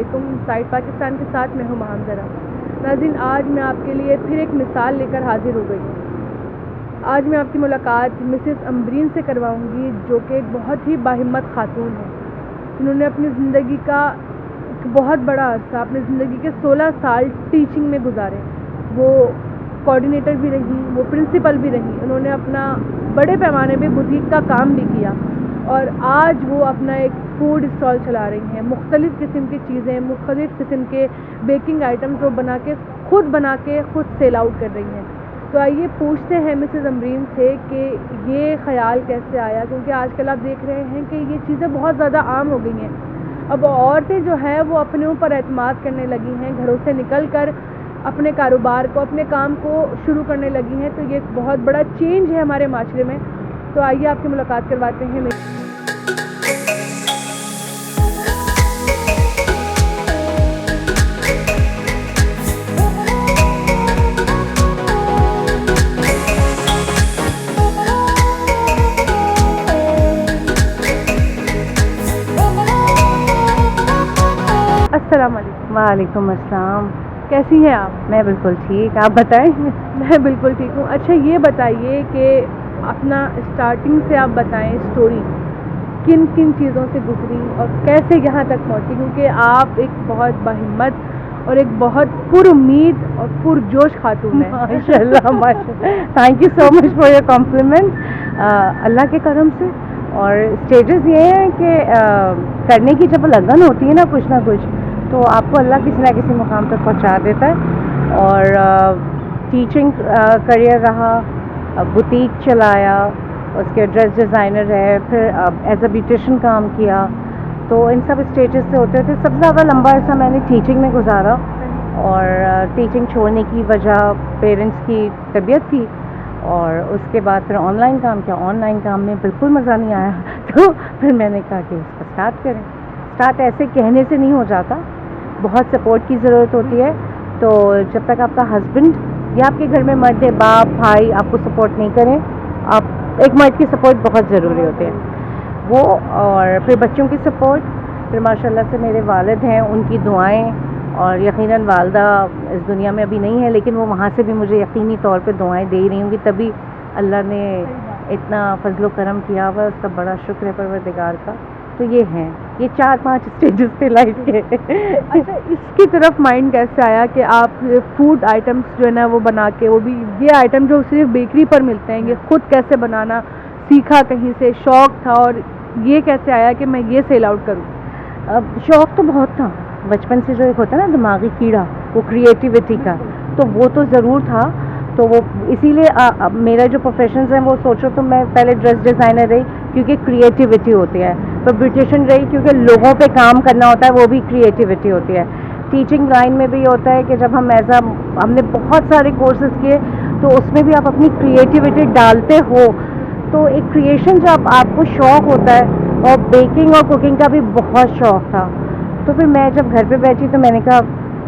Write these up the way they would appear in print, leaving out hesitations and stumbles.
علیکم. انسائڈ پاکستان کے ساتھ میں ہوں محمدرہ. ناظرین, آج میں آپ کے لیے پھر ایک مثال لے کر حاضر ہو گئی ہوں. آج میں آپ کی ملاقات مسز امبرین سے کرواؤں گی, جو کہ ایک بہت ہی باہمت خاتون ہے. انہوں نے اپنی زندگی کا ایک بہت بڑا عرصہ, اپنی زندگی کے 16 سال ٹیچنگ میں گزارے. وہ کوآرڈینیٹر بھی رہی, وہ پرنسپل بھی رہی. انہوں نے اپنا بڑے پیمانے پہ بوتیک کا کام بھی کیا, اور آج وہ اپنا ایک فوڈ اسٹال چلا رہی ہیں. مختلف قسم کی چیزیں, مختلف قسم کے بیکنگ آئٹمز وہ بنا کے خود سیل آؤٹ کر رہی ہیں. تو آئیے پوچھتے ہیں مسز امبرین سے کہ یہ خیال کیسے آیا, کیونکہ آج کل آپ دیکھ رہے ہیں کہ یہ چیزیں بہت زیادہ عام ہو گئی ہیں. اب عورتیں جو ہیں وہ اپنے اوپر اعتماد کرنے لگی ہیں, گھروں سے نکل کر اپنے کاروبار کو, اپنے کام کو شروع کرنے لگی ہیں. تو یہ ایک بہت بڑا چینج ہے ہمارے معاشرے میں. تو آئیے آپ کی ملاقات کرواتے ہیں. السلام علیکم. وعلیکم السلام. کیسی ہیں آپ؟ میں بالکل ٹھیک, آپ بتائیں. میں بالکل ٹھیک ہوں. اچھا, یہ بتائیے کہ اپنا اسٹارٹنگ سے آپ بتائیں اسٹوری, کن کن چیزوں سے گزری اور کیسے یہاں تک پہنچی, کیونکہ آپ ایک بہت باہمت اور ایک بہت پر امید اور پرجوش خاتون ہیں. ماشاء اللہ. Thank you so much for your compliment. اللہ کے کرم سے. اور اسٹیجز یہ ہیں کہ کرنے کی جب لگن ہوتی ہے نا کچھ نہ کچھ, تو آپ کو اللہ کسی نہ کسی مقام تک پہنچا دیتا ہے. اور ٹیچنگ کریئر رہا, بوتیک چلایا, اس کے ڈریس ڈیزائنر ہے, پھر ایز اے بیوٹیشین کام کیا. تو ان سب اسٹیجز سے ہوتے تھے. سب سے زیادہ لمبا عرصہ میں نے ٹیچنگ میں گزارا, اور ٹیچنگ چھوڑنے کی وجہ پیرنٹس کی طبیعت تھی, اور اس کے بعد پھر آن لائن کام کیا. آن لائن کام میں بالکل مزہ نہیں آیا, تو پھر میں نے کہا کہ اس کو اسٹارٹ کریں. اسٹارٹ ایسے کہنے سے نہیں ہو جاتا, بہت سپورٹ کی ضرورت ہوتی ہے. تو جب تک آپ کا ہسبینڈ یا آپ کے گھر میں مرد ہے, باپ بھائی آپ کو سپورٹ نہیں کریں, آپ ایک مرد کی سپورٹ بہت ضروری ہوتی ہے وہ. اور پھر بچوں کی سپورٹ, پھر ماشاء اللہ سے میرے والد ہیں, ان کی دعائیں, اور یقیناً والدہ اس دنیا میں ابھی نہیں ہے, لیکن وہ وہاں سے بھی مجھے یقینی طور پہ دعائیں دے رہی ہوں گی, تبھی اللہ نے اتنا فضل و کرم کیا ہوا, اس کا بڑا شکر ہے پروردگار کا. تو یہ ہیں, یہ 4-5 اسٹیجز تھے لائف کے. اچھا, اس کی طرف مائنڈ کیسے آیا کہ آپ فوڈ آئٹمس جو ہے نا وہ بنا کے, وہ بھی یہ آئٹم جو صرف بیکری پر ملتے ہیں, یہ خود کیسے بنانا سیکھا, کہیں سے شوق تھا, اور یہ کیسے آیا کہ میں یہ سیل آؤٹ کروں؟ اب شوق تو بہت تھا بچپن سے, جو ایک ہوتا ہے نا دماغی کیڑا, وہ کریٹیوٹی کا, تو وہ تو ضرور تھا. تو وہ اسی لیے میرا جو پروفیشنز ہیں وہ سوچو تو میں پہلے ڈریس ڈیزائنر رہی کیونکہ کریٹیوٹی ہوتی ہے, پھر بیوٹیشین رہی کیونکہ لوگوں پہ کام کرنا ہوتا ہے, وہ بھی کریٹیوٹی ہوتی ہے. ٹیچنگ لائن میں بھی ہوتا ہے کہ جب ہم ہم نے بہت سارے کورسز کیے, تو اس میں بھی آپ اپنی کریٹیوٹی ڈالتے ہو, تو ایک کریشن جب آپ کو شوق ہوتا ہے. اور بیکنگ اور کوکنگ کا بھی بہت شوق تھا. تو پھر میں جب گھر پہ بیٹھی تو میں نے کہا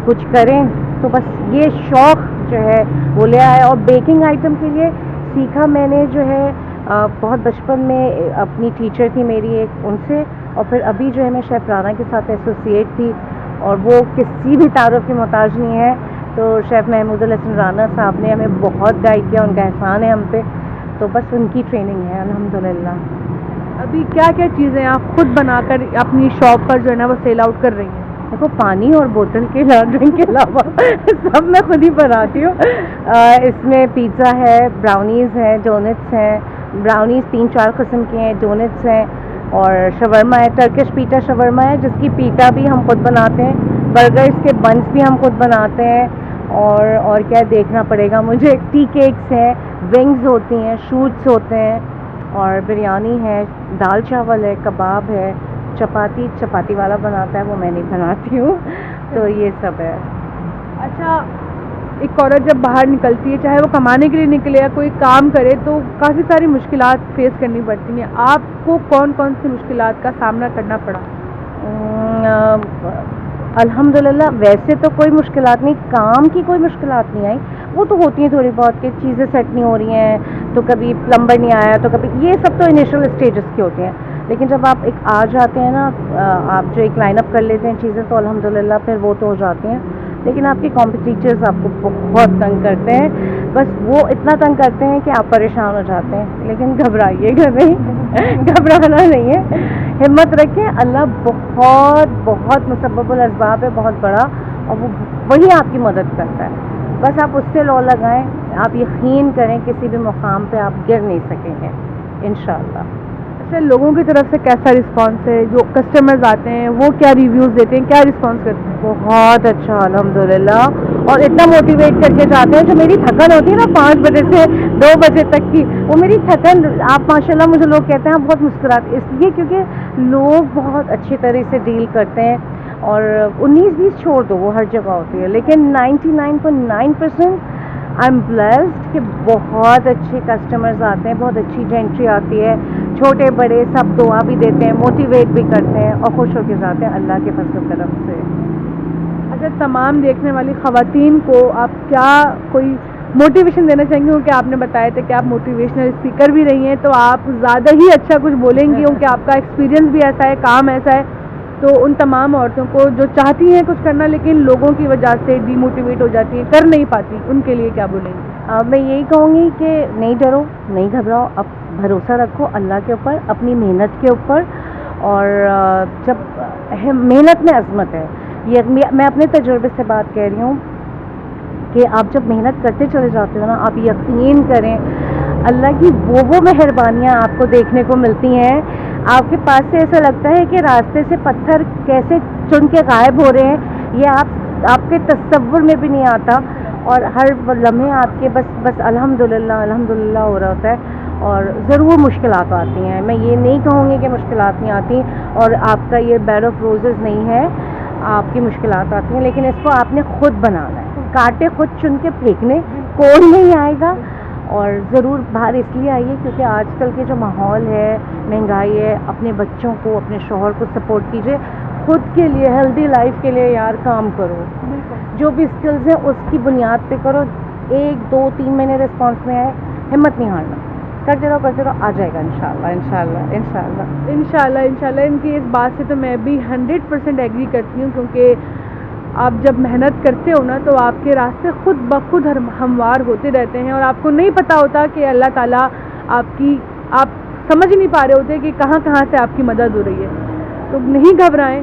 کچھ کریں, تو بس یہ شوق جو ہے وہ لے آیا. اور بیکنگ آئٹم کے لیے سیکھا میں نے جو ہے بہت بچپن میں, اپنی ٹیچر تھی میری ایک, ان سے, اور پھر ابھی جو ہے میں شیف رانا کے ساتھ ایسوسیٹ تھی, اور وہ کسی بھی تعارف کی محتاج نہیں ہے. تو شیف محمود الحسن رانا صاحب نے ہمیں بہت گائیڈ کیا, ان کا احسان ہے ہم پہ. تو بس ان کی ٹریننگ ہے الحمدللہ. ابھی کیا کیا چیزیں آپ خود بنا کر اپنی شاپ پر جو ہے نا وہ سیل آؤٹ کر رہی ہیں؟ دیکھو, پانی اور بوتل کے ڈرنک کے علاوہ سب میں خود ہی بناتی ہوں. اس میں پیزا ہے, براؤنیز ہیں, ڈونٹس ہیں. براؤنیز 3-4 قسم کے ہیں, ڈونٹس ہیں, اور شورما ہے, ٹرکش پیٹا شورما ہے جس کی پیٹا بھی ہم خود بناتے ہیں. برگرز کے بنس بھی ہم خود بناتے ہیں. اور کیا دیکھنا پڑے گا مجھے, ٹی کیکس ہیں, ونگز ہوتی ہیں, شوٹس ہوتے ہیں, اور بریانی ہے, دال چاول ہے, کباب ہے, چپاتی والا بناتا ہے, وہ میں نہیں بناتی ہوں. تو یہ سب ہے. اچھا, ایک عورت جب باہر نکلتی ہے, چاہے وہ کمانے کے لیے نکلے یا کوئی کام کرے, تو کافی ساری مشکلات فیس کرنی پڑتی ہیں. آپ کو کون کون سی مشکلات کا سامنا کرنا پڑا؟ الحمدللہ ویسے تو کوئی مشکلات نہیں, کام کی کوئی مشکلات نہیں آئی. وہ تو ہوتی ہیں تھوڑی بہت کہ چیزیں سیٹ نہیں ہو رہی ہیں, تو کبھی پلمبر نہیں آیا, تو کبھی, یہ سب تو انیشیل اسٹیجز کی ہوتی ہیں. لیکن جب آپ ایک آ جاتے ہیں نا، آپ جو ایک لائن اپ کر لیتے ہیں چیزیں تو الحمدللہ پھر وہ تو ہو جاتی ہیں. لیکن آپ کے کمپٹیٹرز آپ کو بہت تنگ کرتے ہیں، بس وہ اتنا تنگ کرتے ہیں کہ آپ پریشان ہو جاتے ہیں. لیکن گھبرائیے گا نہیں، گھبرانا نہیں ہے، ہمت رکھیں. اللہ بہت بہت مسبب الاسباب ہے، بہت بڑا، اور وہی آپ کی مدد کرتا ہے. بس آپ اس سے لو لگائیں، آپ یقین کریں کسی بھی مقام پہ آپ گر نہیں سکیں گے انشاءاللہ. اچھا، لوگوں کی طرف سے کیسا رسپانس ہے؟ جو کسٹمرز آتے ہیں وہ کیا ریویوز دیتے ہیں، کیا رسپانس کرتے ہیں؟ بہت اچھا الحمدللہ، اور اتنا موٹیویٹ کر کے جاتے ہیں. جو میری تھکن ہوتی ہے نا 5 بجے سے 2 بجے تک کی، وہ میری تھکن آپ ماشاءاللہ مجھے لوگ کہتے ہیں آپ بہت مسکراتے، اس لیے کیونکہ لوگ بہت اچھی طرح سے ڈیل کرتے ہیں. اور 19-20 چھوڑ دو، وہ ہر جگہ ہوتی ہے، لیکن 99.9% آئی ایم بلیسڈ کہ بہت اچھے کسٹمرز آتے ہیں، بہت اچھی جینٹری آتی ہے، چھوٹے بڑے سب دعا بھی دیتے ہیں، موٹیویٹ بھی کرتے ہیں اور خوش ہو کے جاتے ہیں اللہ کے فضل و کرم سے. اچھا، تمام دیکھنے والی خواتین کو آپ کیا کوئی موٹیویشن دینا چاہیں گے؟ کیونکہ آپ نے بتایا تھا کہ آپ موٹیویشنل اسپیکر بھی رہی ہیں، تو آپ زیادہ ہی اچھا کچھ بولیں گی کیونکہ آپ کا ایکسپیرینس بھی ایسا ہے، کام ایسا ہے. تو ان تمام عورتوں کو جو چاہتی ہیں کچھ کرنا لیکن لوگوں کی وجہ سے ڈی موٹیویٹ ہو جاتی ہیں، کر نہیں پاتی، ان کے لیے کیا بولیں گے؟ میں یہی کہوں گی کہ نہیں ڈرو، نہیں گھبراؤ، اب بھروسہ رکھو اللہ کے اوپر، اپنی محنت کے اوپر. اور جب محنت میں عظمت ہے، یہ میں اپنے تجربے سے بات کہہ رہی ہوں کہ آپ جب محنت کرتے چلے جاتے ہو نا، آپ یقین کریں اللہ کی وہ مہربانیاں آپ کو دیکھنے کو ملتی ہیں. آپ کے پاس سے ایسا لگتا ہے کہ راستے سے پتھر کیسے چن کے غائب ہو رہے ہیں، یہ آپ کے تصور میں بھی نہیں آتا. اور ہر لمحے آپ کے بس الحمدللہ ہو رہا ہوتا ہے. اور ضرور مشکلات آتی ہیں، میں یہ نہیں کہوں گی کہ مشکلات نہیں آتی، اور آپ کا یہ بیڈ آف روزز نہیں ہے، آپ کی مشکلات آتی ہیں، لیکن اس کو آپ نے خود بنانا ہے. کانٹے خود چن کے پھینکنے، کوئی نہیں آئے گا. اور ضرور باہر اس لیے آئیے کیونکہ آج کل کے جو ماحول ہے، مہنگائی ہے، اپنے بچوں کو، اپنے شوہر کو سپورٹ کیجیے، خود کے لیے ہیلدی لائف کے لیے یار کام کرو. جو بھی اسکلز ہیں اس کی بنیاد پہ کرو. 1 2 3 مہینے رسپانس میں آئے، ہمت نہیں ہارنا، کرتے رہو، آ جائے گا انشاءاللہ. ان کی اس بات سے تو میں بھی 100% ایگری کرتی ہوں، کیونکہ آپ جب محنت کرتے ہو نا تو آپ کے راستے خود بخود ہموار ہوتے رہتے ہیں، اور آپ کو نہیں پتہ ہوتا کہ اللہ تعالیٰ آپ سمجھ نہیں پا رہے ہوتے کہ کہاں سے آپ کی مدد ہو رہی ہے. تو نہیں گھبرائیں،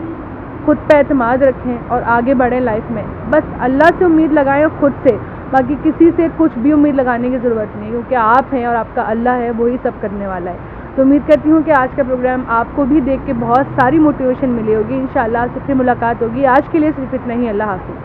خود پہ اعتماد رکھیں اور آگے بڑھیں لائف میں. بس اللہ سے امید لگائیں اور خود سے، باقی کسی سے کچھ بھی امید لگانے کی ضرورت نہیں، کیونکہ آپ ہیں اور آپ کا اللہ ہے، وہی سب کرنے والا ہے. تو امید کرتی ہوں کہ آج کا پروگرام آپ کو بھی دیکھ کے بہت ساری موٹیویشن ملی ہوگی. انشاءاللہ آپ سے پھر ملاقات ہوگی. آج کے لیے صرف اتنا ہی. اللہ حافظ.